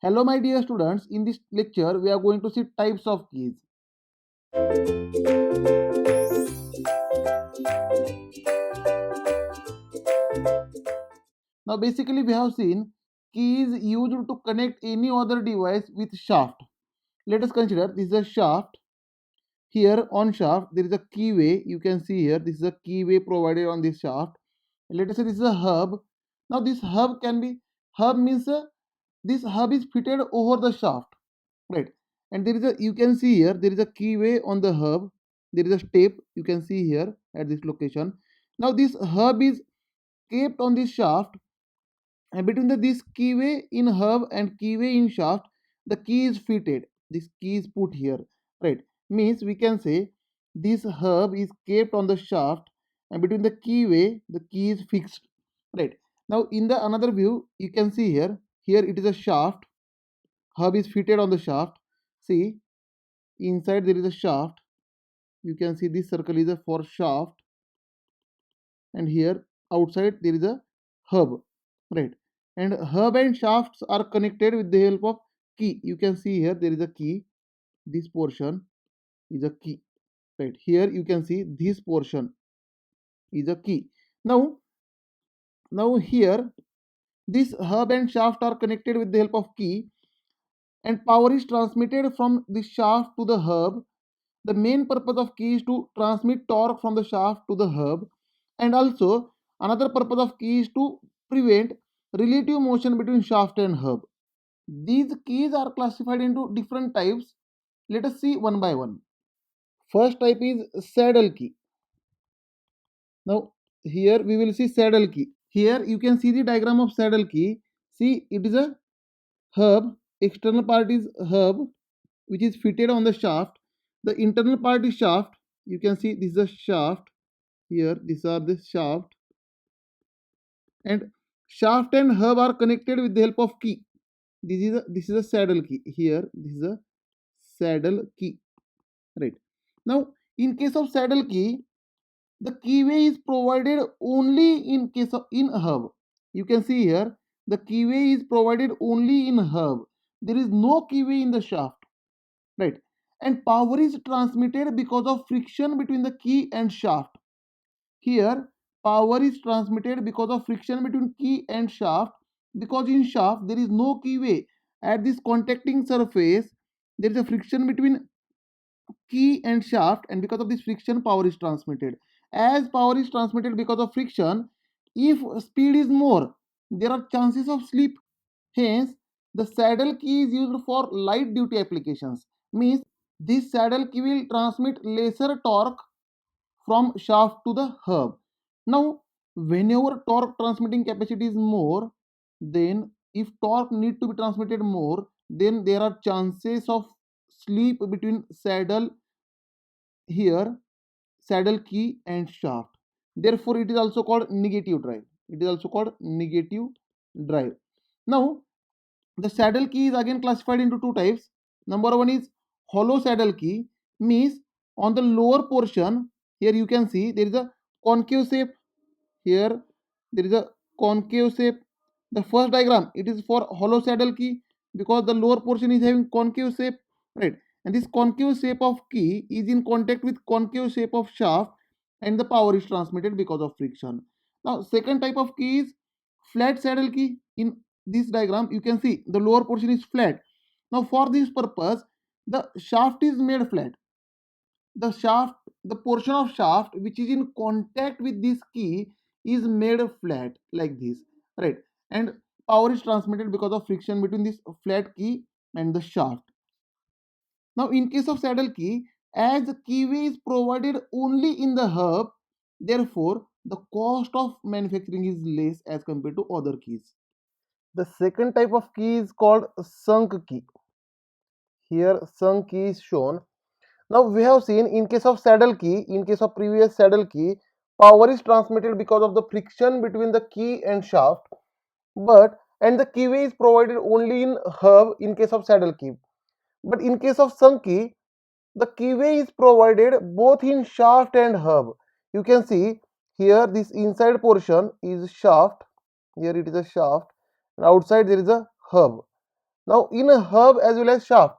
Hello my dear students, in this lecture we are going to see types of keys. Now basically we have seen keys used to connect any other device with shaft. Let us consider this is a shaft. Here on shaft there is a keyway. You can see here this is a keyway provided on this shaft. Let us say this is a hub. Now this hub can be hub means this hub is fitted over the shaft, right? And there is a you can see here there is a keyway on the hub. There is a step you can see here at this location. Now this hub is kept on this shaft, and between this keyway in hub and keyway in shaft, the key is fitted. This key is put here, right? Means we can say this hub is kept on the shaft, and between the keyway the key is fixed, right? Now in the another view you can see here, here it is a shaft. Hub is fitted on the shaft. See, inside there is a shaft. You can see this circle is a for shaft, and here outside there is a hub, right? And hub and shafts are connected with the help of key. You can see here there is a key. This portion is a key, right? Here you can see this portion is a key. Now here this hub and shaft are connected with the help of key, and power is transmitted from the shaft to the hub. The main purpose of key is to transmit torque from the shaft to the hub, and also another purpose of key is to prevent relative motion between shaft and hub. These keys are classified into different types. Let us see one by one. First type is saddle key. Now here we will see saddle key. Here you can see the diagram of saddle key. See, it is a hub. External part is hub, which is fitted on the shaft. The internal part is shaft. You can see this is a shaft. Here these are the shaft, and shaft and hub are connected with the help of key. This is a saddle key. Here this is a saddle key, right? Now in case of saddle key, the keyway is provided only in case of in hub. You can see here the keyway is provided only in hub. There is no keyway in the shaft, right? And power is transmitted because of friction between the key and shaft. Here power is transmitted because of friction between key and shaft, because in shaft there is no keyway. At this contacting surface there is a friction between key and shaft, and because of this friction power is transmitted. As power is transmitted because of friction, if speed is more, there are chances of slip. Hence the saddle key is used for light duty applications. Means this saddle key will transmit lesser torque from shaft to the hub. Now, whenever torque transmitting capacity is more, then if torque need to be transmitted more, then there are chances of slip between here saddle key and shaft. Therefore, it is also called negative drive. It is also called negative drive. Now, the saddle key is again classified into two types. Number one is hollow saddle key, means on the lower portion, here you can see there is a concave shape. Here there is a concave shape. The first diagram, it is for hollow saddle key, because the lower portion is having concave shape, right? And this concave shape of key is in contact with concave shape of shaft, and the power is transmitted because of friction. Now second type of key is flat saddle key. In this diagram you can see the lower portion is flat. Now for this purpose the shaft is made flat. The portion of shaft which is in contact with this key is made flat like this, right? And power is transmitted because of friction between this flat key and the shaft. Now in case of saddle key, as the keyway is provided only in the hub, therefore the cost of manufacturing is less as compared to other keys. The second type of key is called sunk key. Here sunk key is shown. Now we have seen in case of saddle key, in case of previous saddle key, power is transmitted because of the friction between the key and shaft, but and the keyway is provided only in hub in case of saddle key. But in case of sunk key, the keyway is provided both in shaft and hub. You can see here this inside portion is shaft. Here it is a shaft, and outside there is a hub. Now in a hub as well as shaft,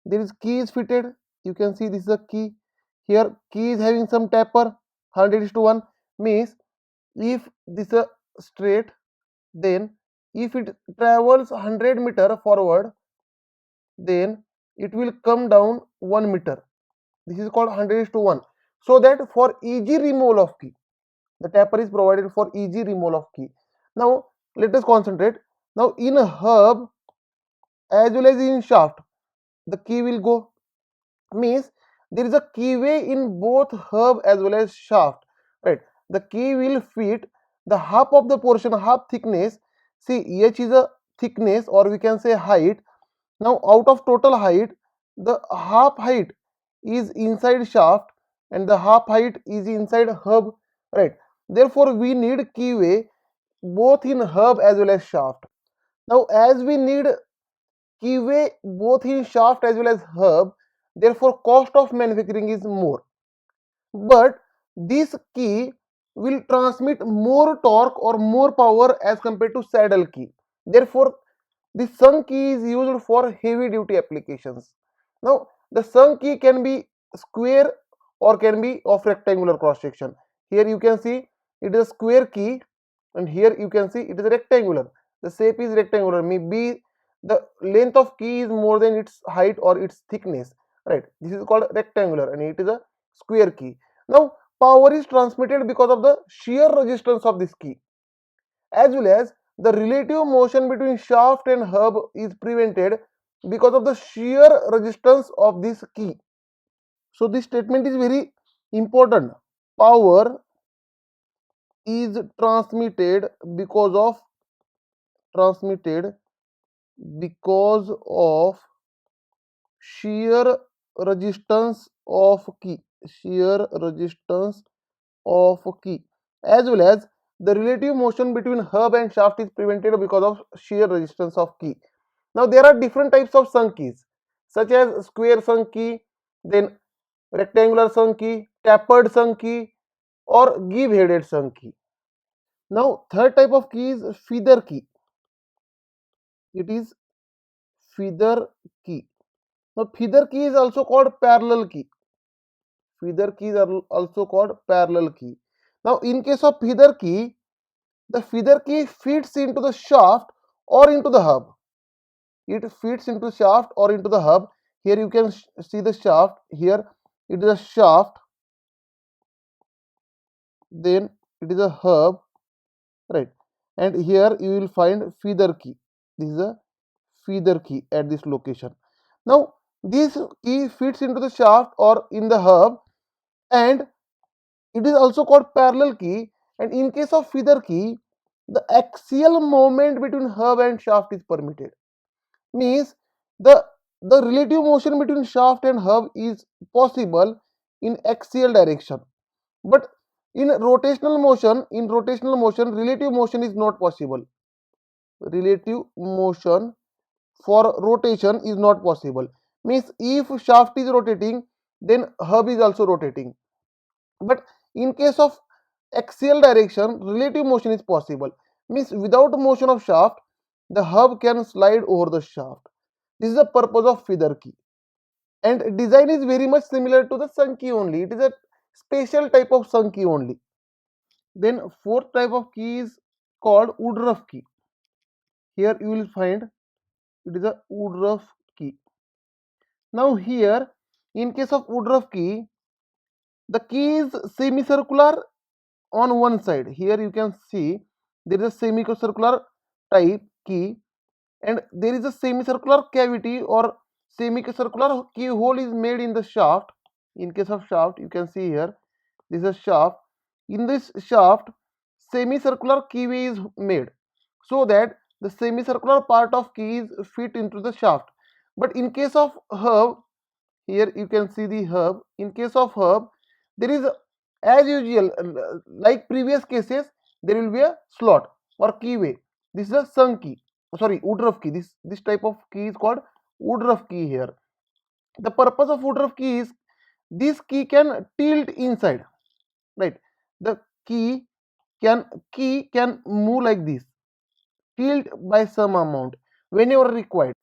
there is key is fitted. You can see this is a key. Here key is having some taper, 100:1, means if this is straight, then if it travels 100 meter forward, then it will come down 1 meter. This is called 100:1. So that for easy removal of key, the taper is provided for easy removal of key. Now let us concentrate. Now in a hub as well as in shaft, the key will go, means there is a keyway in both hub as well as shaft, right? The key will fit the half of the portion, half thickness. See, h is a thickness, or we can say height. Now out of total height, the half height is inside shaft and the half height is inside hub, right? Therefore we need keyway both in hub as well as shaft. Now as we need keyway both in shaft as well as hub, therefore cost of manufacturing is more. But this key will transmit more torque or more power as compared to saddle key. Therefore the sunk key is used for heavy duty applications. Now the sunk key can be square or can be of rectangular cross section. Here you can see it is a square key, and here you can see it is a rectangular. The shape is rectangular, maybe the length of key is more than its height or its thickness, right? This is called rectangular and it is a square key. Now power is transmitted because of the shear resistance of this key, as well as the relative motion between shaft and hub is prevented because of the shear resistance of this key. So this statement is very important. Power is transmitted because of shear resistance of key, shear resistance of key, as well as the relative motion between hub and shaft is prevented because of shear resistance of key. Now there are different types of sunk keys, such as square sunk key, then rectangular sunk key, tapered sunk key, or give headed sunk key. Now third type of key is feather key. It is feather key. Now feather key is also called parallel key. Feather keys are also called parallel key. Now in case of feather key, the feather key fits into the shaft or into the hub. It fits into shaft or into the hub. Here you can see the shaft. Here it is a shaft, then it is a hub, right? And here you will find feather key. This is a feather key at this location. Now this key fits into the shaft or in the hub, and it is also called parallel key. And in case of feather key, the axial movement between hub and shaft is permitted, means the relative motion between shaft and hub is possible in axial direction, but in rotational motion relative motion is not possible. Relative motion for rotation is not possible, means if shaft is rotating, then hub is also rotating. But in case of axial direction, relative motion is possible, means without motion of shaft, the hub can slide over the shaft. This is the purpose of feather key, and design is very much similar to the sunk key only. It is a special type of sunk key only. Then fourth type of key is called Woodruff key. Here you will find it is a Woodruff key. Now here, in case of Woodruff key, the key is semicircular on one side. Here you can see there is a semicircular type key, and there is a semicircular cavity or semicircular keyhole is made in the shaft. In case of shaft, you can see here this is a shaft. In this shaft, semicircular keyway is made so that the semicircular part of keys fit into the shaft. But in case of hub, here you can see the hub. In case of hub, there is, as usual, like previous cases, there will be a slot or keyway. This is a sunk key, sorry, Woodruff key. This type of key is called Woodruff key. Here the purpose of Woodruff key is this key can tilt inside, right? The key can move like this, tilt by some amount whenever required.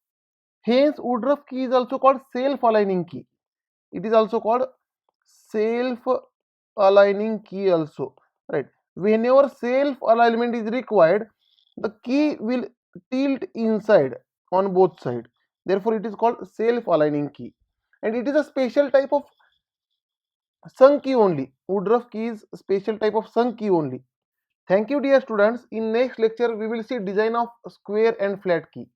Hence, Woodruff key is also called self-aligning key. It is also called self-aligning key also, right? Whenever self-alignment is required, the key will tilt inside on both sides. Therefore, it is called self-aligning key, and it is a special type of sunk key only. Woodruff key is special type of sunk key only. Thank you, dear students. In next lecture, we will see design of square and flat key.